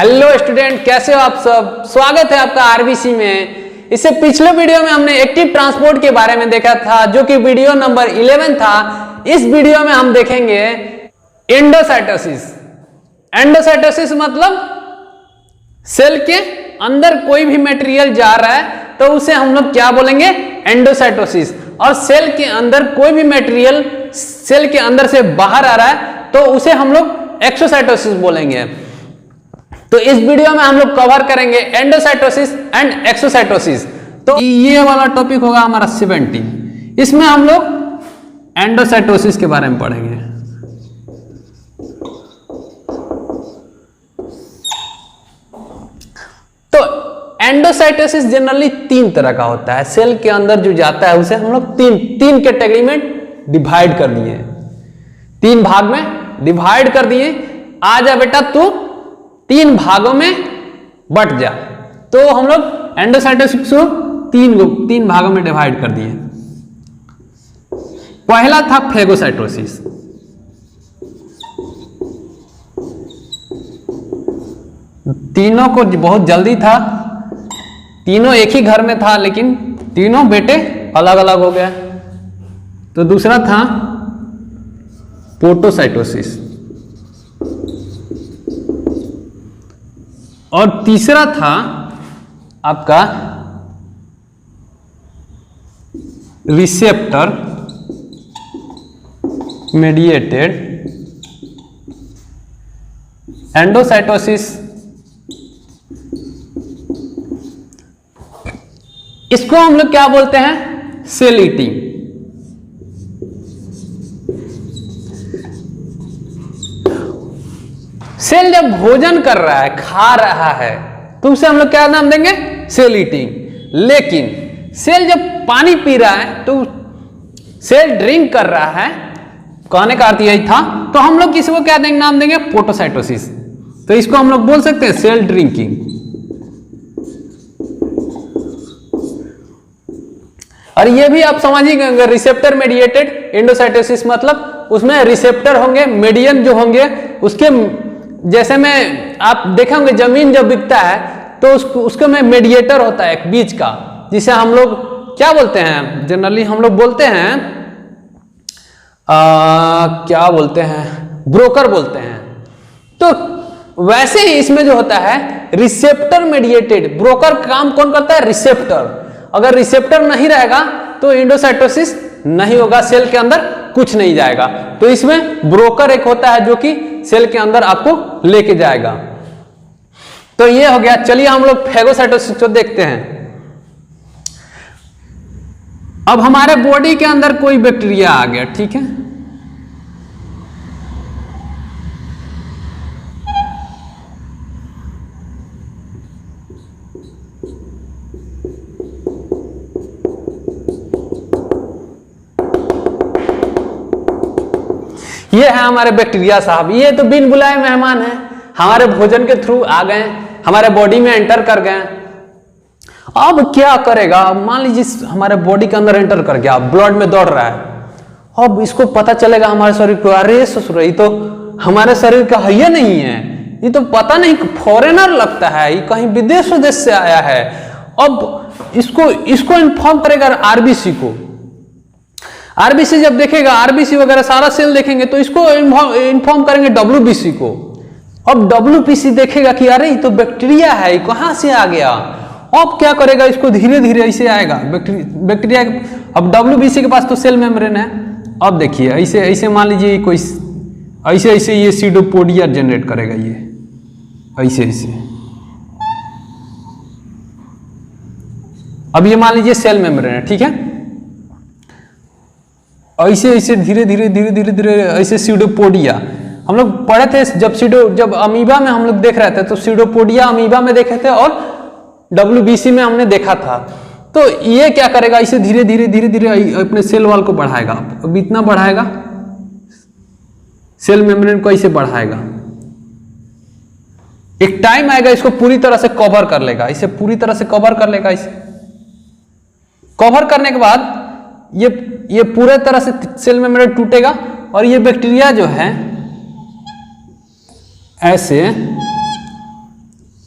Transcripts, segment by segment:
Hello student, कैसे हो आप सब। स्वागत है आपका आरबीसी में। इससे पिछले वीडियो में हमने एक्टिव ट्रांसपोर्ट के बारे में देखा था, जो कि वीडियो नंबर 11 था। इस वीडियो में हम देखेंगे एंडोसाइटोसिस। एंडोसाइटोसिस मतलब सेल के अंदर कोई भी मटेरियल जा रहा है तो उसे हम लोग क्या बोलेंगे, एंडोसाइटोसिस। और सेल के अंदर कोई भी मटेरियल सेल के अंदर से बाहर आ रहा है तो उसे हम लोग एक्सोसाइटोसिस बोलेंगे। तो इस वीडियो में हम लोग कवर करेंगे एंडोसाइटोसिस एंड एक्सोसाइटोसिस। तो ये वाला टॉपिक होगा हमारा 17। इसमें हम लोग एंडोसाइटोसिस के बारे में पढ़ेंगे। तो एंडोसाइटोसिस जनरली 3 तरह का होता है। सेल के अंदर जो जाता है उसे हम लोग तीन कैटेगरी में डिवाइड कर दिए, 3 भाग में डिवाइड कर दिए। आ जा बेटा तू 3 भागों में बट जा। तो हम लोग एंडोसाइटोसिस को 3 भागों में डिवाइड कर दिए। पहला था फेगोसाइटोसिस। तीनों को बहुत जल्दी था, तीनों एक ही घर में था लेकिन तीनों बेटे अलग अलग हो गए। तो दूसरा था पोटोसाइटोसिस और तीसरा था आपका रिसेप्टर मेडिएटेड एंडोसाइटोसिस। इसको हम लोग क्या बोलते हैं, सेल ईटिंग। सेल जब भोजन कर रहा है, खा रहा है, तो उसे हम लोग क्या नाम देंगे, सेल ईटिंग। लेकिन सेल जब पानी पी रहा है तो सेल ड्रिंक कर रहा है, कहने का अर्थ यही था। तो हम लोग किसी को क्या देंगे, नाम देंगे पोटोसाइटोसिस। तो इसको हम लोग बोल सकते हैं सेल ड्रिंकिंग। और ये भी आप समझिए, रिसेप्टर मेडिएटेड एंडोसाइटोसिस मतलब उसमें रिसेप्टर होंगे, मीडियम जो होंगे उसके जैसे में आप देखे होंगे जमीन जब बिकता है तो उसके में मेडिएटर होता है एक बीच का, जिसे हम लोग क्या बोलते हैं, जनरली हम लोग बोलते हैं क्या बोलते हैं, ब्रोकर बोलते हैं। तो वैसे ही इसमें जो होता है रिसेप्टर मेडिएटेड, ब्रोकर काम कौन करता है, रिसेप्टर। अगर रिसेप्टर नहीं रहेगा तो एंडोसाइटोसिस नहीं होगा, सेल के अंदर कुछ नहीं जाएगा। तो इसमें ब्रोकर एक होता है जो कि सेल के अंदर आपको लेके जाएगा। तो ये हो गया। चलिए हम लोग फेगोसाइटोसिस को देखते हैं। अब हमारे बॉडी के अंदर कोई बैक्टीरिया आ गया, ठीक है। ये है हमारे बैक्टीरिया साहब। ये तो बिन बुलाए मेहमान हैं, हमारे भोजन के थ्रू आ गए, हमारे बॉडी में एंटर कर गए। अब क्या करेगा, मान लीजिए हमारे बॉडी के अंदर एंटर कर गया, ब्लड में दौड़ रहा है। अब इसको पता चलेगा हमारे शरीर को, अरे ससुर ये तो हमारे शरीर का है नहीं है, ये तो पता नहीं फॉरेनर लगता है, ये कहीं विदेश से आया है। अब इसको इन्फॉर्म करेगा आरबीसी को। आरबीसी जब देखेगा, आरबीसी वगैरह सारा सेल देखेंगे तो इसको इन्फॉर्म करेंगे डब्ल्यूबीसी को। अब डब्ल्यूबीसी देखेगा कि अरे ये तो बैक्टीरिया है, कहां से आ गया। अब क्या करेगा, इसको धीरे धीरे ऐसे आएगा बैक्टीरिया। अब डब्ल्यूबीसी के पास तो सेल मेम्ब्रेन है। अब देखिए ऐसे ऐसे मान लीजिए कोई ऐसे ऐसे ये सीडोपोडिया जनरेट करेगा, ये ऐसे ऐसे। अब ये मान लीजिए सेल मेम्ब्रेन है, ठीक है। ऐसे ऐसे धीरे धीरे धीरे धीरे धीरे ऐसे सीडोपोडिया हम लोग पढ़े थे जब अमीबा में हम लोग देख रहे थे तो सीडोपोडिया अमीबा में देखे थे और डब्ल्यूबीसी में हमने देखा था। तो ये क्या करेगा, इसे धीरे धीरे धीरे धीरे अपने सेल वॉल को बढ़ाएगा। अब इतना बढ़ाएगा, सेल मेम्ब्रेन को ऐसे बढ़ाएगा। एक टाइम आएगा इसको पूरी तरह से कवर कर लेगा, इसे पूरी तरह से कवर कर लेगा। इसे कवर करने के बाद ये पूरे तरह से सेल मेम्ब्रेन टूटेगा और ये बैक्टीरिया जो है ऐसे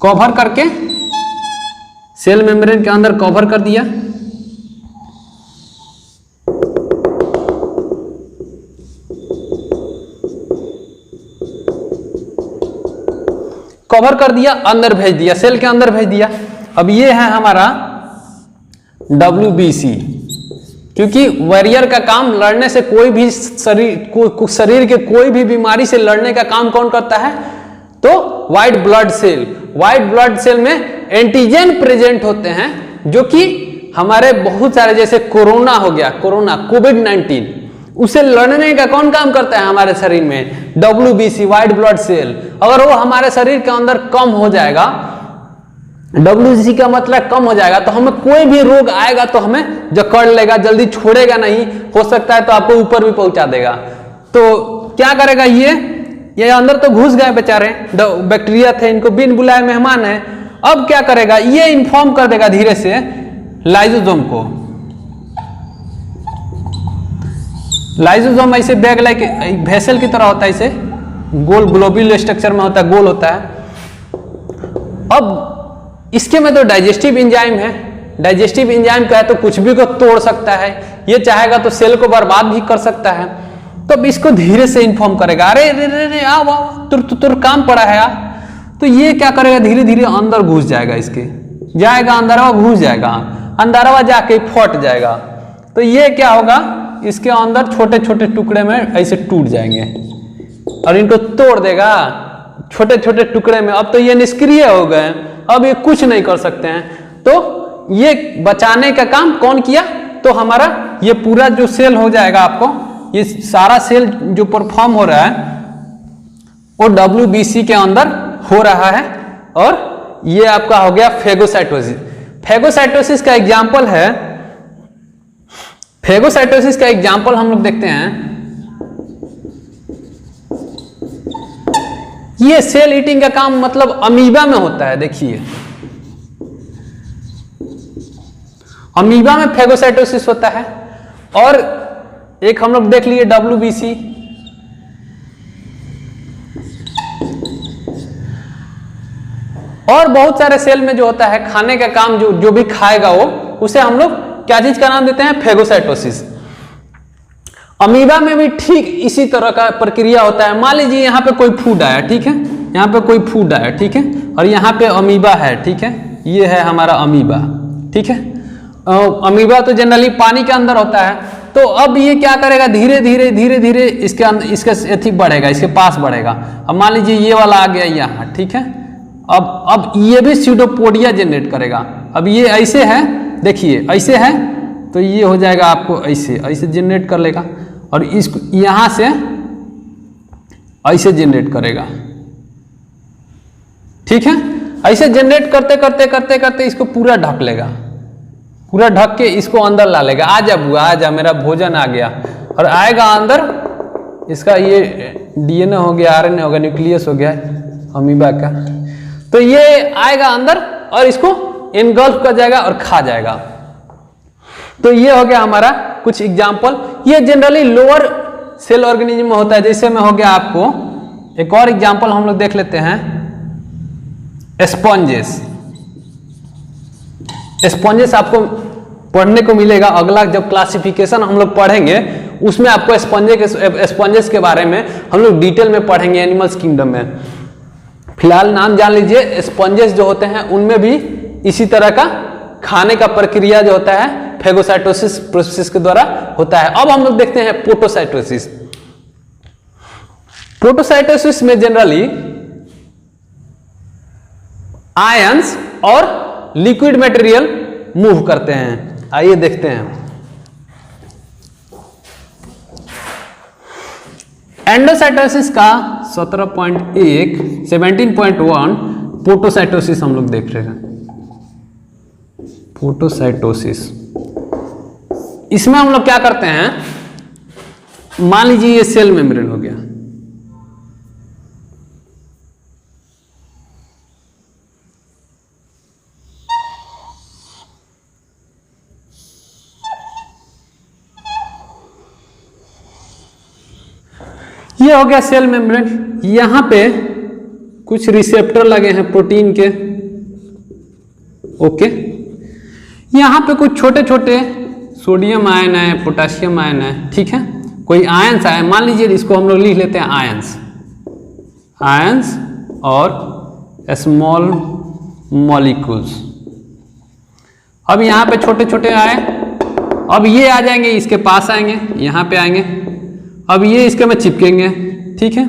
कवर करके सेल मेम्ब्रेन के अंदर कवर कर दिया। कवर कर दिया, अंदर भेज दिया, सेल के अंदर भेज दिया। अब ये है हमारा WBC, क्योंकि वॉरियर का काम लड़ने से कोई भी शरीर के कोई भी बीमारी से लड़ने का काम कौन करता है? तो white blood cell. White blood cell में एंटीजन प्रेजेंट होते हैं जो कि हमारे बहुत सारे, जैसे कोरोना हो गया, कोरोना कोविड-19, उसे लड़ने का कौन काम करता है हमारे शरीर में? WBC, white blood cell. अगर वो हमारे शरीर के अंदर कम हो जाएगा, WBC का मतलब कम हो जाएगा, तो हमें कोई भी रोग आएगा तो हमें जकड़ लेगा, जल्दी छोड़ेगा नहीं, हो सकता है तो आपको ऊपर भी पहुंचा देगा। तो क्या करेगा ये अंदर तो घुस गए बेचारे, बैक्टीरिया थे, इनको बिन बुलाए मेहमान है। अब क्या करेगा? ये इन्फॉर्म कर देगा धीरे से लाइसोसोम को। लाइसोसोम ऐसे बैग लाइक वेसल की तरह होता है, ऐसे गोल ग्लोब्यूल स्ट्रक्चर में होता है, गोल होता है। अब इसके में तो डाइजेस्टिव एंजाइम है। डाइजेस्टिव एंजाइम का है तो कुछ भी को तोड़ सकता है, ये चाहेगा तो सेल को बर्बाद भी कर सकता है। तो अब इसको धीरे से इन्फॉर्म करेगा, अरे रे रे रे आओ आओ, तुर काम पड़ा है यार। तो ये क्या करेगा? धीरे धीरे अंदर घुस जाएगा, इसके जाएगा अंदरवा, घुस जाएगा अंदरवा, जाके फट जाएगा। तो ये क्या होगा? इसके अंदर छोटे छोटे टुकड़े में ऐसे टूट जाएंगे और इनको तोड़ देगा छोटे छोटे टुकड़े में। अब तो ये निष्क्रिय हो गए, अब ये कुछ नहीं कर सकते हैं। तो ये बचाने का काम कौन किया? तो हमारा ये पूरा जो सेल हो जाएगा, आपको ये सारा सेल जो परफॉर्म हो रहा है वो WBC के अंदर हो रहा है। और ये आपका हो गया फेगोसाइटोसिस। फेगोसाइटोसिस का एग्जाम्पल है, फेगोसाइटोसिस का एग्जाम्पल हम लोग देखते हैं। ये सेल ईटिंग का काम मतलब अमीबा में होता है। देखिए अमीबा में फेगोसाइटोसिस होता है। और एक हम लोग देख लिए WBC। और बहुत सारे सेल में जो होता है खाने का काम, जो भी खाएगा वो, उसे हम लोग क्या चीज का नाम देते हैं? फेगोसाइटोसिस। अमीबा में भी ठीक इसी तरह का प्रक्रिया होता है। मान लीजिए यहाँ पे कोई फूड आया, ठीक है, यहाँ पे कोई फूड आया, ठीक है, और यहाँ पे अमीबा है, ठीक है, ये है हमारा अमीबा, ठीक है। अमीबा तो जनरली पानी के अंदर होता है। तो अब ये क्या करेगा? धीरे धीरे धीरे धीरे इसके अंदर, इसके एथी बढ़ेगा, इसके पास बढ़ेगा। अब मान लीजिए ये वाला आ गया यहाँ, ठीक है। अब ये भी स्यूडोपोडिया जनरेट करेगा। अब ये ऐसे है, देखिए ऐसे है, तो ये हो जाएगा आपको ऐसे ऐसे जनरेट कर लेगा, और इसको यहाँ से ऐसे जनरेट करेगा, ठीक है। ऐसे जनरेट करते करते करते करते इसको पूरा ढक लेगा, पूरा ढक के इसको अंदर ला लेगा। आजा बुआ आजा, मेरा भोजन आ गया। और आएगा अंदर, इसका ये DNA हो गया, RNA हो गया, न्यूक्लियस हो गया अमीबा का। तो ये आएगा अंदर और इसको इनगल्फ कर जाएगा और खा जाएगा। तो ये हो गया हमारा कुछ एग्जाम्पल। ये जनरली लोअर सेल ऑर्गेनिज्म में होता है। जैसे में हो गया आपको एक और एग्जाम्पल हम लोग देख लेते हैं, स्पॉन्जेस। स्पॉन्जेस आपको पढ़ने को मिलेगा, अगला जब क्लासिफिकेशन हम लोग पढ़ेंगे उसमें आपको स्पॉन्जेस के बारे में हम लोग डिटेल में पढ़ेंगे एनिमल्स किंगडम में। फिलहाल नाम जान लीजिए, स्पॉन्जेस जो होते हैं उनमें भी इसी तरह का खाने का प्रक्रिया जो होता है फेगोसाइटोसिस प्रोसेस के द्वारा होता है। अब हम लोग देखते हैं प्रोटोसाइटोसिस। प्रोटोसाइटोसिस में जनरली आयंस और लिक्विड मटेरियल मूव करते हैं। आइए देखते हैं। एंडोसाइटोसिस का 17.1 17.1 प्रोटोसाइटोसिस हम लोग देख रहे हैं। प्रोटोसाइटोसिस, इसमें हम लोग क्या करते हैं? मान लीजिए ये सेल मेम्ब्रेन हो गया, ये हो गया सेल मेम्ब्रेन। यहां पे कुछ रिसेप्टर लगे हैं प्रोटीन के, ओके, यहाँ पे कुछ छोटे छोटे सोडियम आयन है, पोटासियम आयन है, ठीक है, कोई आयंस आए, मान लीजिए इसको हम लोग लिख लेते हैं आयंस, आयंस और स्मॉल मॉलिक्यूल्स। अब यहाँ पे छोटे छोटे आए, अब ये आ जाएंगे, इसके पास आएंगे, यहाँ पे आएंगे, अब ये इसके में चिपकेंगे, ठीक है।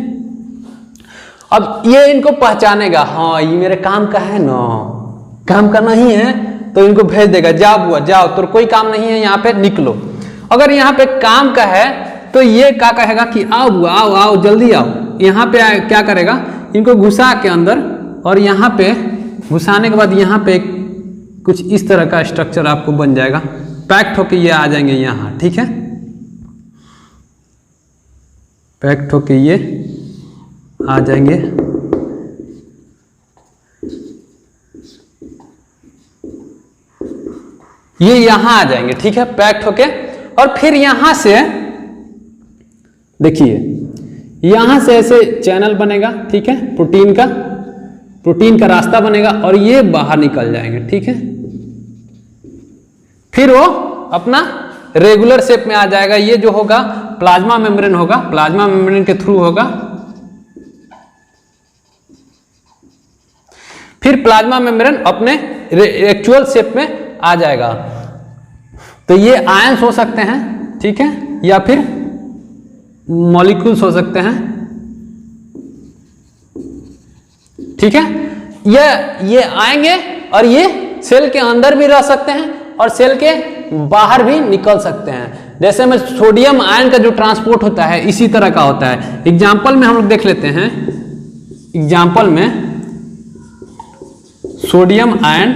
अब ये इनको पहचानेगा, हाँ ये मेरे काम का है ना, काम का नहीं है तो इनको भेज देगा, जाओ बुआ जाओ, तो कोई काम नहीं है यहाँ पे, निकलो। अगर यहाँ पे काम का है तो ये क्या कहेगा कि आओ बुआ आओ आओ जल्दी आओ, यहाँ पे क्या करेगा, इनको घुसा के अंदर, और यहाँ पे घुसाने के बाद यहाँ पे कुछ इस तरह का स्ट्रक्चर आपको बन जाएगा, पैक्ट होके ये आ जाएंगे यहाँ, ठीक है, पैक्ट होके ये आ जाएंगे। ये यहां आ जाएंगे, ठीक है, पैक्ट होके, और फिर यहां से देखिए, यहां से ऐसे चैनल बनेगा, ठीक है, प्रोटीन का रास्ता बनेगा, और ये बाहर निकल जाएंगे, ठीक है। फिर वो अपना रेगुलर शेप में आ जाएगा, ये जो होगा प्लाज्मा मेम्ब्रेन होगा, प्लाज्मा मेम्ब्रेन के थ्रू होगा, फिर प्लाज्मा मेम्ब्रेन अपने एक्चुअल शेप में आ जाएगा। तो ये आयंस हो सकते हैं, ठीक है, या फिर मॉलिक्यूल्स हो सकते हैं, ठीक है। ये आएंगे और ये सेल के अंदर भी रह सकते हैं और सेल के बाहर भी निकल सकते हैं। जैसे में सोडियम आयन का जो ट्रांसपोर्ट होता है इसी तरह का होता है। एग्जाम्पल में हम लोग देख लेते हैं, एग्जाम्पल में sodium ion,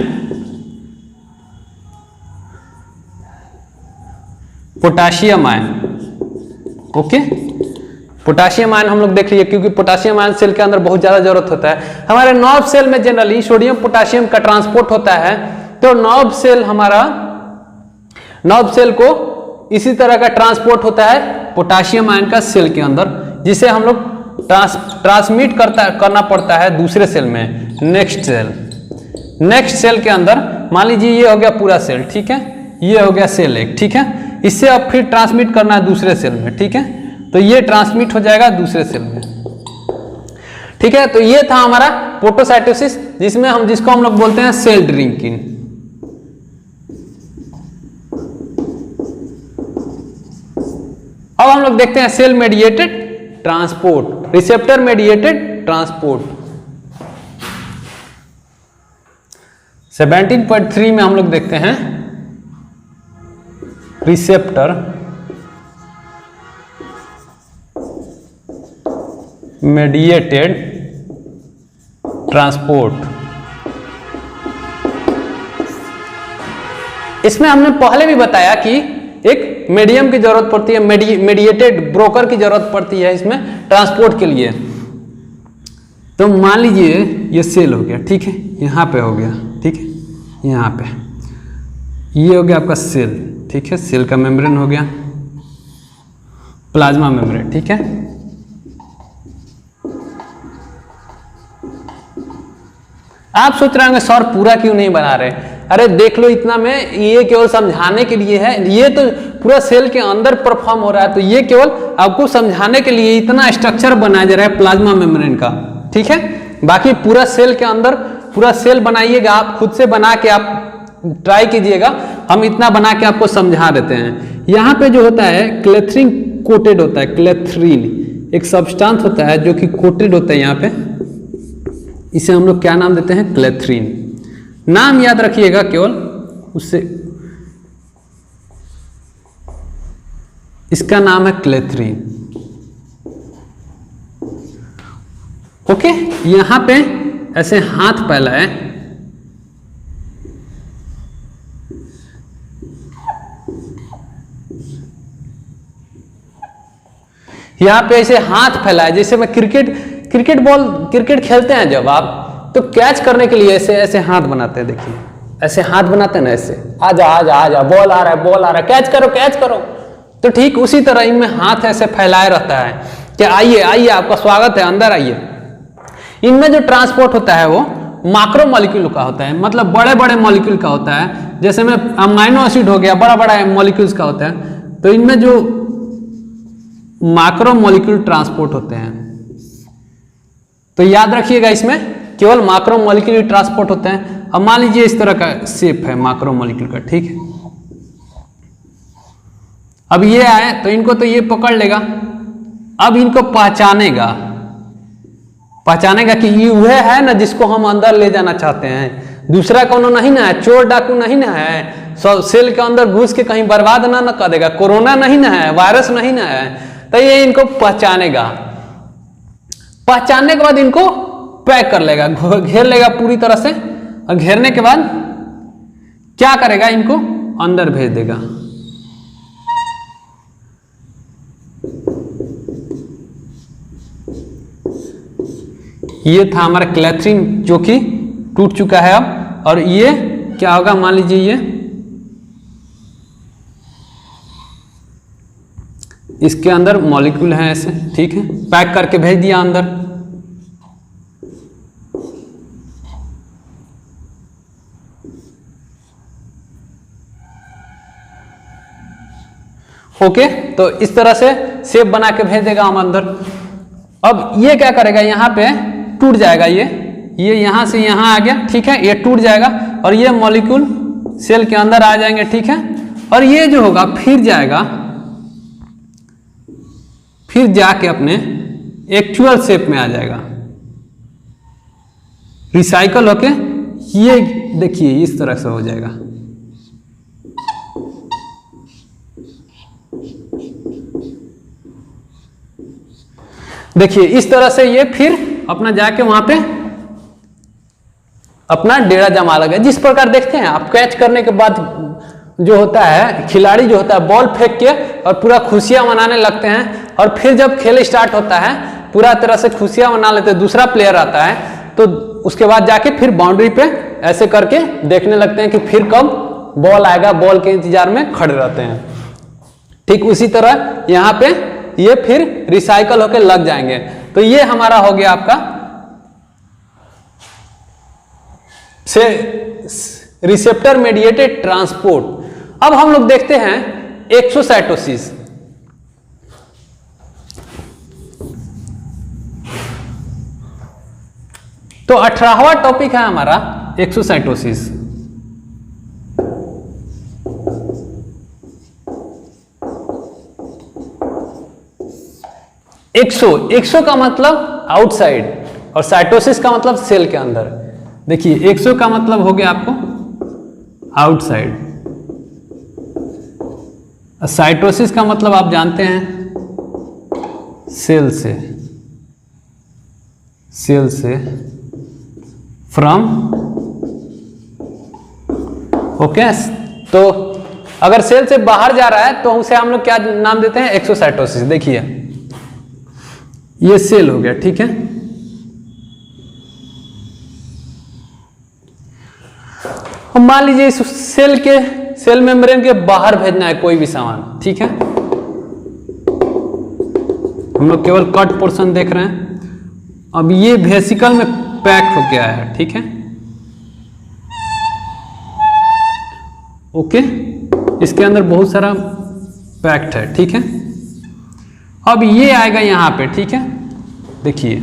potassium ion, okay, potassium ion हम लोग देख लिए, क्योंकि पोटाशियम आयन सेल के अंदर बहुत ज्यादा जरूरत होता है। हमारे नर्व सेल में जनरली सोडियम पोटाशियम का ट्रांसपोर्ट होता है, तो नर्व सेल हमारा, नर्व सेल को इसी तरह का ट्रांसपोर्ट होता है पोटाशियम आयन का सेल के अंदर, जिसे हम लोग ट्रांसमिट करना पड़ता है दूसरे सेल में, नेक्स्ट सेल के अंदर। मान लीजिए ये हो गया पूरा सेल, ठीक है, ये हो गया सेल एक, ठीक है, इससे अब फिर ट्रांसमिट करना है दूसरे सेल में, ठीक है, तो ये ट्रांसमिट हो जाएगा दूसरे सेल में, ठीक है। तो ये था हमारा फोटोसाइटोसिस, जिसको हम लोग बोलते हैं सेल ड्रिंकिंग। अब हम लोग देखते हैं cell mediated transport, receptor mediated transport. 17.3 में हम लोग देखते हैं रिसेप्टर मेडिएटेड ट्रांसपोर्ट। इसमें हमने पहले भी बताया कि एक मीडियम की जरूरत पड़ती है, मेडिएटेड ब्रोकर की जरूरत पड़ती है इसमें ट्रांसपोर्ट के लिए। तो मान लीजिए ये सेल हो गया, ठीक है, यहाँ पे हो गया, ठीक है, यहाँ पे ये हो गया आपका सेल, ठीक है, सेल का मेम्ब्रेन हो गया, प्लाज्मा मेम्ब्रेन, ठीक है। आप सोच रहे होंगे सर पूरा क्यों नहीं बना रहे? अरे देख लो इतना में, ये केवल समझाने के लिए है, ये तो पूरा सेल के अंदर परफॉर्म हो रहा है, तो ये केवल आपको समझाने के लिए इतना स्ट्रक्चर बनाया जा रहा है प्लाज्मा मेम्ब्रेन का, ठीक है। बाकी पूरा सेल के अंदर पूरा सेल बनाइएगा, आप खुद से बना के आप ट्राई कीजिएगा, हम इतना बना के आपको समझा देते हैं। यहाँ पे जो होता है क्लेथरीन कोटेड होता है, क्लेथरीन एक सब्सटेंस होता है जो कि कोटेड होता है यहाँ पे, इसे हम लोग क्या नाम देते हैं? क्लेथरीन। नाम याद रखिएगा केवल उससे, इसका नाम है क्लेथरीन, ओके। यहां पे ऐसे हाथ फैलाए, यहां पे ऐसे हाथ फैलाए, जैसे मैं क्रिकेट खेलते हैं जब आप, तो कैच करने के लिए ऐसे ऐसे हाथ बनाते हैं, देखिए ऐसे हाथ बनाते हैं ना, ऐसे आजा आजा आजा, बॉल आ रहा है, कैच करो। तो ठीक उसी तरह इनमें हाथ ऐसे फैलाए रहता है कि आइए आइए आपका स्वागत है, अंदर आइए। इनमें जो ट्रांसपोर्ट होता है वो माक्रो मॉलिक्यूल का होता है, मतलब बड़े बड़े मॉलिक्यूल का होता है। जैसे में अमाइनो एसिड हो गया, बड़ा बड़ा मॉलिक्यूल्स का होता है। तो इनमें जो माक्रो मॉलिक्यूल ट्रांसपोर्ट होते हैं, तो याद रखिएगा इसमें केवल माक्रो मॉलिक्यूल ट्रांसपोर्ट होते हैं। अब मान लीजिए इस तरह का शेप है माक्रो मॉलिक्यूल का, ठीक है। अब ये आए तो इनको तो ये पकड़ लेगा, अब इनको पहचानेगा कि ये वह है ना जिसको हम अंदर ले जाना चाहते हैं, दूसरा कौन नहीं ना है, चोर डाकू नहीं ना है, सेल के अंदर घुस के कहीं बर्बाद ना कर देगा, कोरोना नहीं ना है, वायरस नहीं ना है। तो ये इनको पहचानेगा, पहचानने के बाद इनको पैक कर लेगा, घेर लेगा पूरी तरह से, और घेरने के बाद क्या करेगा, इनको अंदर भेज देगा। ये था हमारा क्लैथरिन जो कि टूट चुका है अब, और ये क्या होगा, मान लीजिए ये इसके अंदर मॉलिक्यूल है ऐसे, ठीक है, पैक करके भेज दिया अंदर। ओके, तो इस तरह से शेप बना के भेज देगा हम अंदर। अब ये क्या करेगा, यहाँ पे टूट जाएगा, ये यहाँ से यहाँ आ गया, ठीक है, ये टूट जाएगा और ये मॉलिक्यूल सेल के अंदर आ जाएंगे, ठीक है। और ये जो होगा फिर जाएगा, फिर जाके अपने एक्चुअल शेप में आ जाएगा, रिसाइकल होके ये देखिए इस तरह से हो जाएगा। देखिए इस तरह से ये फिर अपना जाके वहां पे अपना डेरा जमा लगा। जिस प्रकार देखते हैं आप, कैच करने के बाद जो होता है खिलाड़ी जो होता है बॉल फेंक के और पूरा खुशियां मनाने लगते हैं, और फिर जब खेल स्टार्ट होता है पूरा तरह से खुशियां मना लेते हैं, दूसरा प्लेयर आता है तो उसके बाद जाके फिर बाउंड्री पे ऐसे करके देखने लगते हैं कि फिर कब बॉल आएगा, बॉल के इंतजार में खड़े रहते हैं। ठीक उसी तरह यहाँ पे ये फिर रिसाइकल होकर लग जाएंगे। तो ये हमारा हो गया आपका से रिसेप्टर मेडिएटेड ट्रांसपोर्ट। अब हम लोग देखते हैं एक्सोसाइटोसिस। तो 18वां टॉपिक है हमारा एक्सोसाइटोसिस। एक्सो का मतलब आउटसाइड और साइटोसिस का मतलब सेल के अंदर। देखिए एक्सो का मतलब हो गया आपको आउटसाइड, साइटोसिस का मतलब आप जानते हैं सेल से फ्रॉम। ओके, तो अगर सेल से बाहर जा रहा है तो उसे हम लोग क्या नाम देते हैं, एक्सोसाइटोसिस। देखिए ये सेल हो गया, ठीक है। अब मान लीजिए इस सेल मेम्ब्रेन के बाहर भेजना है कोई भी सामान, ठीक है। हम लोग केवल कट पोर्शन देख रहे हैं। अब ये वेसिकल में पैक हो गया है, ठीक है। ओके, इसके अंदर बहुत सारा पैक्ड है, ठीक है। अब ये आएगा यहां पे, ठीक है। देखिए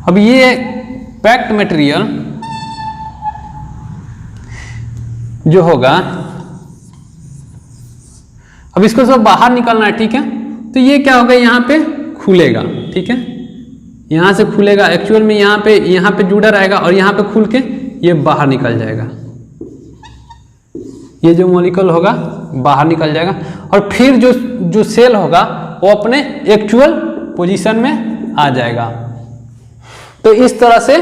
अब ये पैक्ड मटेरियल जो होगा, अब इसको सब बाहर निकलना है, ठीक है। तो ये क्या होगा, यहां पे खुलेगा, ठीक है। यहां से खुलेगा, एक्चुअल में यहां पे जुड़ा रहेगा और यहां पे खुल के ये बाहर निकल जाएगा। ये जो मॉलिक्यूल होगा बाहर निकल जाएगा और फिर जो सेल होगा वो अपने एक्चुअल पोजीशन में आ जाएगा। तो इस तरह से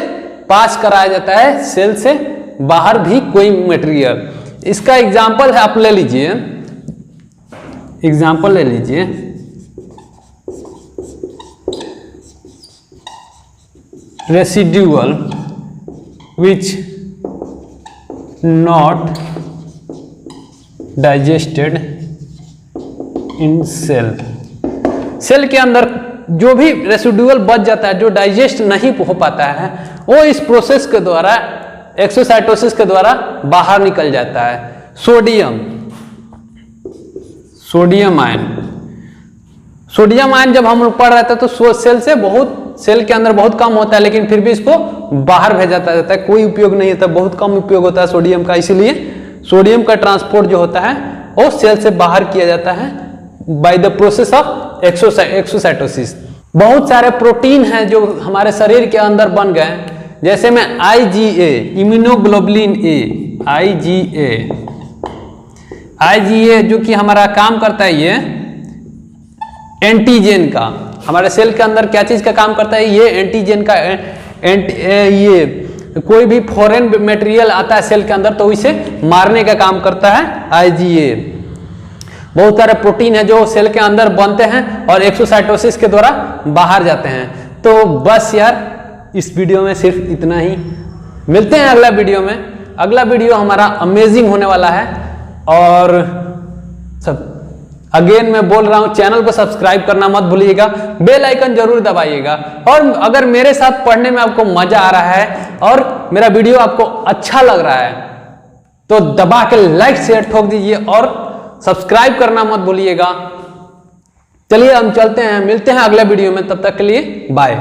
पास कराया जाता है सेल से बाहर भी कोई मटेरियल। इसका एग्जांपल है, आप ले लीजिए, एग्जांपल ले लीजिए। Residual which not digested in cell. Cell के अंदर जो भी रेसिडुअल बच जाता है, जो डाइजेस्ट नहीं हो पाता है, वो इस प्रोसेस के द्वारा, एक्सोसाइटोसिस के द्वारा बाहर निकल जाता है। सोडियम आयन जब हम लोग पढ़ रहे थे तो सेल के अंदर बहुत कम होता है, लेकिन फिर भी इसको बाहर भेजा जाता है, कोई उपयोग नहीं होता, बहुत कम उपयोग होता है सोडियम का। इसीलिए सोडियम का ट्रांसपोर्ट जो होता है वो सेल से बाहर किया जाता है by the process of exocytosis. बहुत सारे प्रोटीन हैं जो हमारे शरीर के अंदर बन गए, जैसे में IgA, इम्यूनोग्लोबुलिन ए, IgA जो कि हमारा काम करता है, ये एंटीजन का, हमारे सेल के अंदर क्या चीज का काम करता है, ये एंटीजन का, ये कोई भी फॉरेन मटेरियल आता है सेल के अंदर तो इसे मारने का काम करता है IgA। बहुत सारे प्रोटीन है जो सेल के अंदर बनते हैं और एक्सोसाइटोसिस के द्वारा बाहर जाते हैं। तो बस यार, इस वीडियो में सिर्फ इतना ही। मिलते हैं अगला वीडियो में। अगला वीडियो हमारा अमेजिंग होने वाला है। और सब अगेन मैं बोल रहा हूं, चैनल को सब्सक्राइब करना मत भूलिएगा, बेल आइकन जरूर दबाइएगा। और अगर मेरे साथ पढ़ने में आपको मजा आ रहा है और मेरा वीडियो आपको अच्छा लग रहा है तो दबा के लाइक शेयर ठोक दीजिए और सब्सक्राइब करना मत भूलिएगा। चलिए हम चलते हैं, मिलते हैं अगले वीडियो में, तब तक के लिए बाय।